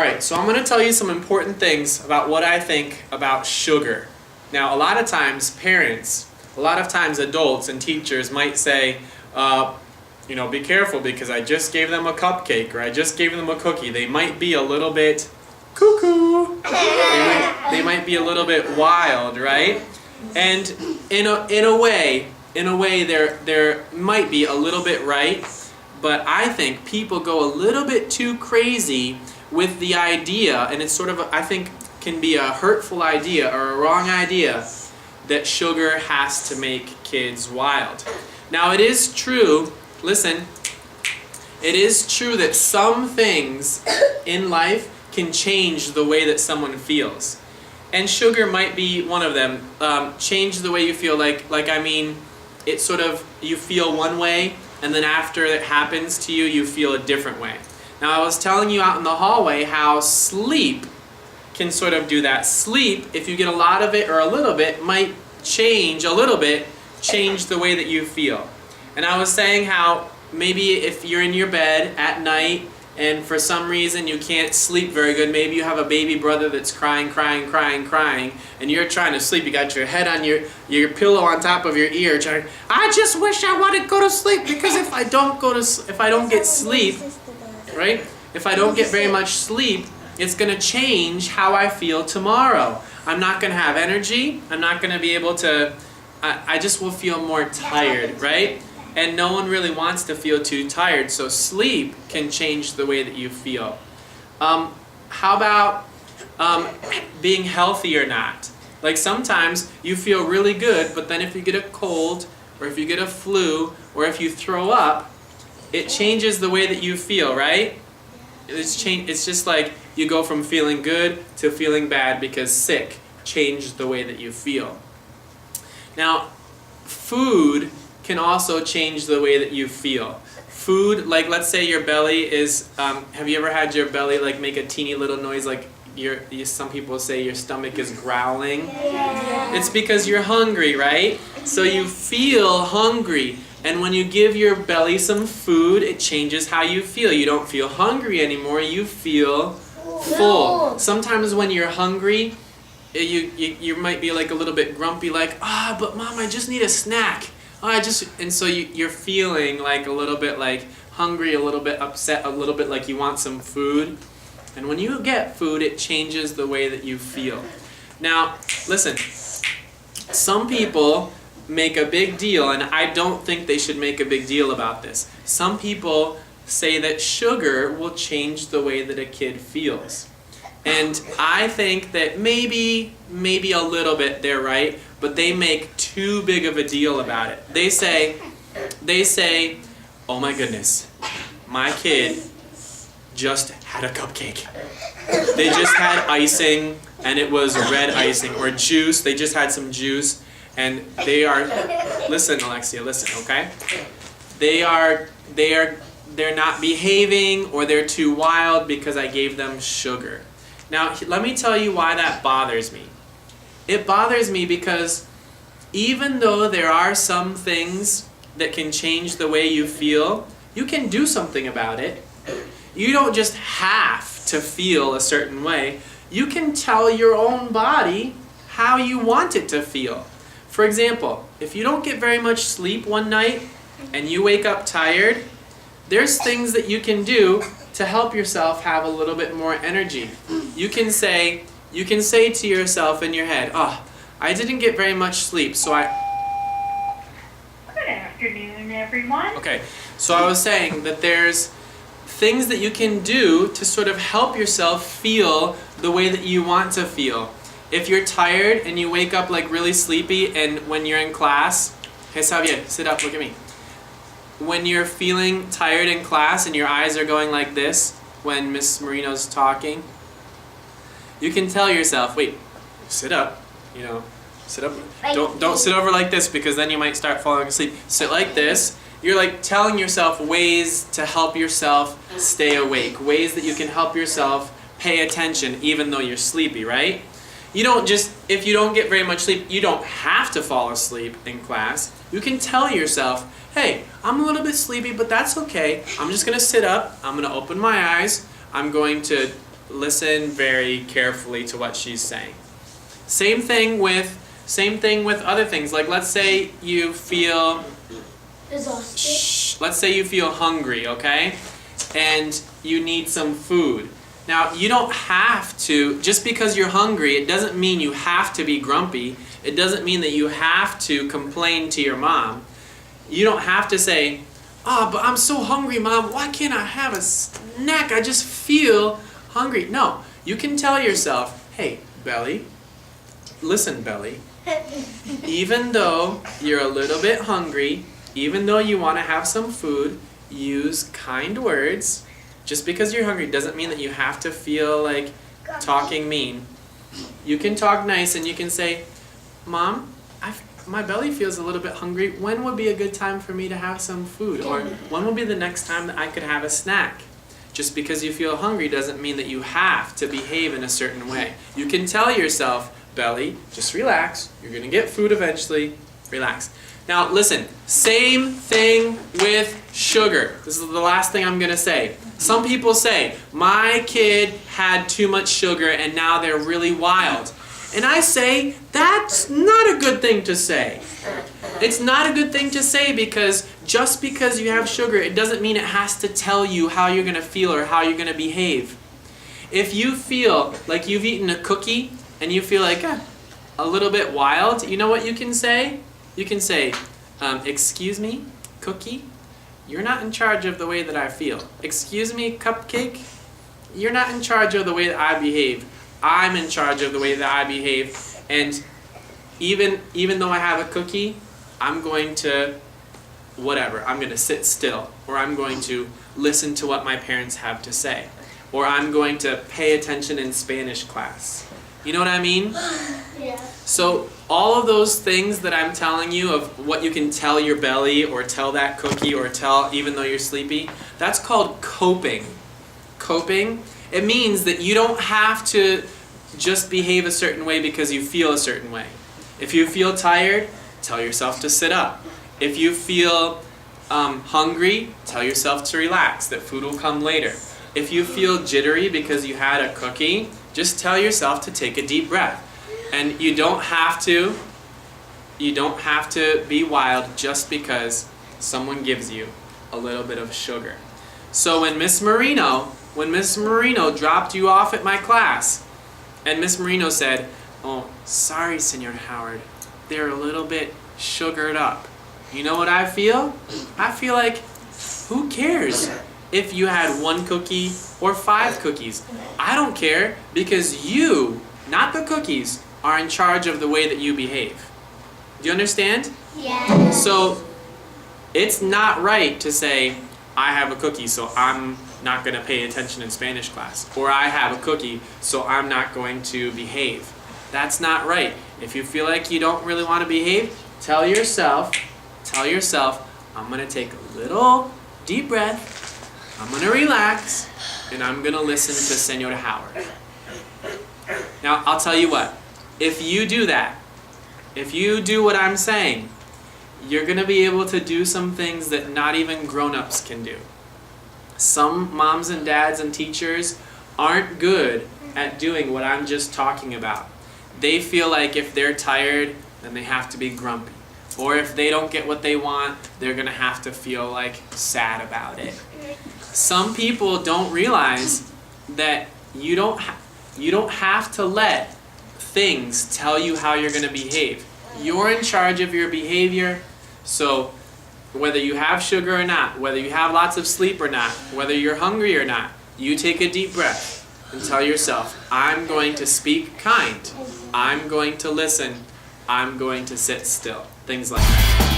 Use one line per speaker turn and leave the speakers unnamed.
Alright, so I'm going to tell you some important things about what I think about sugar. Now, a lot of times parents, a lot of times adults and teachers might say, be careful because I just gave them a cupcake or I just gave them a cookie. They might be a little bit cuckoo. They might be a little bit wild, right? And in a way, there might be a little bit right, but I think people go a little bit too crazy with the idea, and it's sort of, I think, can be a hurtful idea or a wrong idea that sugar has to make kids wild. Now, it is true, listen, it is true that some things in life can change the way that someone feels. And sugar might be one of them. Change the way you feel, it's sort of, you feel one way, and then after it happens to you, you feel a different way. Now, I was telling you out in the hallway how sleep can sort of do that. Sleep, if you get a lot of it or a little bit, might change a little bit, change the way that you feel. And I was saying how maybe if you're in your bed at night and for some reason you can't sleep very good, maybe you have a baby brother that's crying, and you're trying to sleep, you got your head on your pillow on top of your ear, trying, I just wish I wanted to go to sleep because if I don't get sleep, right? If I don't get very much sleep, it's going to change how I feel tomorrow. I'm not going to have energy. I'm not going to be able to, I just will feel more tired, right? And no one really wants to feel too tired, so sleep can change the way that you feel. How about being healthy or not? Like sometimes you feel really good, but then if you get a cold, or if you get a flu, or if you throw up, it changes the way that you feel, right? It's just like you go from feeling good to feeling bad because sick changed the way that you feel. Now, food can also change the way that you feel. Food, like let's say your belly is, have you ever had your belly like make a teeny little noise like some people say your stomach is growling?
Yeah.
It's because you're hungry, right? So you feel hungry. And when you give your belly some food, it changes how you feel. You don't feel hungry anymore, you feel full. Sometimes when you're hungry, you might be like a little bit grumpy, like, but Mom, I just need a snack. And so you're feeling like a little bit like hungry, a little bit upset, a little bit like you want some food. And when you get food, it changes the way that you feel. Now, listen, some people make a big deal, and I don't think they should make a big deal about this. Some people say that sugar will change the way that a kid feels. And I think that maybe a little bit they're right, but they make too big of a deal about it. They say, oh my goodness, my kid just had a cupcake. They just had icing, and it was red icing, or juice. They just had some juice. And they are, listen Alexia, listen, okay? They're not behaving or they're too wild because I gave them sugar. Now, let me tell you why that bothers me. It bothers me because even though there are some things that can change the way you feel, you can do something about it. You don't just have to feel a certain way. You can tell your own body how you want it to feel. For example, if you don't get very much sleep one night and you wake up tired, there's things that you can do to help yourself have a little bit more energy. You can say to yourself in your head, I didn't get very much sleep, so
Good afternoon, everyone.
Okay, so I was saying that there's things that you can do to sort of help yourself feel the way that you want to feel. If you're tired and you wake up like really sleepy and when you're in class, hey Xavier, sit up, look at me. When you're feeling tired in class and your eyes are going like this when Miss Marino's talking, you can tell yourself, wait, sit up, sit up. Don't sit over like this because then you might start falling asleep. Sit like this. You're like telling yourself ways to help yourself stay awake, ways that you can help yourself pay attention even though you're sleepy, right? You don't just, if you don't get very much sleep, you don't have to fall asleep in class. You can tell yourself, hey, I'm a little bit sleepy, but that's okay. I'm just going to sit up. I'm going to open my eyes. I'm going to listen very carefully to what she's saying. Same thing with other things. Like let's say you feel
Exhausted.
let's say you feel hungry, okay? And you need some food. Now, you don't have to, just because you're hungry, it doesn't mean you have to be grumpy. It doesn't mean that you have to complain to your mom. You don't have to say, "Oh, but I'm so hungry, Mom. Why can't I have a snack? I just feel hungry." No, you can tell yourself, "Hey, Belly, listen, Belly. Even though you're a little bit hungry, even though you want to have some food, use kind words. Just because you're hungry doesn't mean that you have to feel like talking mean. You can talk nice and you can say, "Mom, my belly feels a little bit hungry. When would be a good time for me to have some food? Or when will be the next time that I could have a snack?" Just because you feel hungry doesn't mean that you have to behave in a certain way. You can tell yourself, "Belly, just relax. You're going to get food eventually. Relax." Now listen, same thing with sugar. This is the last thing I'm going to say. Some people say, "My kid had too much sugar and now they're really wild." And I say, that's not a good thing to say. It's not a good thing to say because just because you have sugar, it doesn't mean it has to tell you how you're going to feel or how you're going to behave. If you feel like you've eaten a cookie and you feel like a little bit wild, you know what you can say? You can say, "Excuse me, cookie, you're not in charge of the way that I feel. Excuse me, cupcake, you're not in charge of the way that I behave. I'm in charge of the way that I behave. And even though I have a cookie, I'm going to, whatever, I'm going to sit still. Or I'm going to listen to what my parents have to say. Or I'm going to pay attention in Spanish class." You know what I mean?
Yeah.
So all of those things that I'm telling you of what you can tell your belly or tell that cookie or tell even though you're sleepy, that's called coping. Coping, it means that you don't have to just behave a certain way because you feel a certain way. If you feel tired, tell yourself to sit up. If you feel hungry, tell yourself to relax, that food will come later. If you feel jittery because you had a cookie, just tell yourself to take a deep breath. And you don't have to be wild just because someone gives you a little bit of sugar. So when Miss Marino dropped you off at my class, and Miss Marino said, "Oh, sorry, Senor Howard, they're a little bit sugared up." You know what I feel? I feel like, who cares if you had 1 cookie or 5 cookies? I don't care because you, not the cookies, are in charge of the way that you behave. Do you understand?
Yeah.
So it's not right to say, "I have a cookie, so I'm not going to pay attention in Spanish class." Or "I have a cookie, so I'm not going to behave." That's not right. If you feel like you don't really want to behave, tell yourself, "I'm going to take a little deep breath, I'm going to relax, and I'm going to listen to Senor Howard." Now, I'll tell you what. If you do that, if you do what I'm saying, you're going to be able to do some things that not even grown-ups can do. Some moms and dads and teachers aren't good at doing what I'm just talking about. They feel like if they're tired, then they have to be grumpy. Or if they don't get what they want, they're going to have to feel like sad about it. Some people don't realize that you don't have to let things tell you how you're going to behave. You're in charge of your behavior, so whether you have sugar or not, whether you have lots of sleep or not, whether you're hungry or not, you take a deep breath and tell yourself, "I'm going to speak kind. I'm going to listen. I'm going to sit still." Things like that.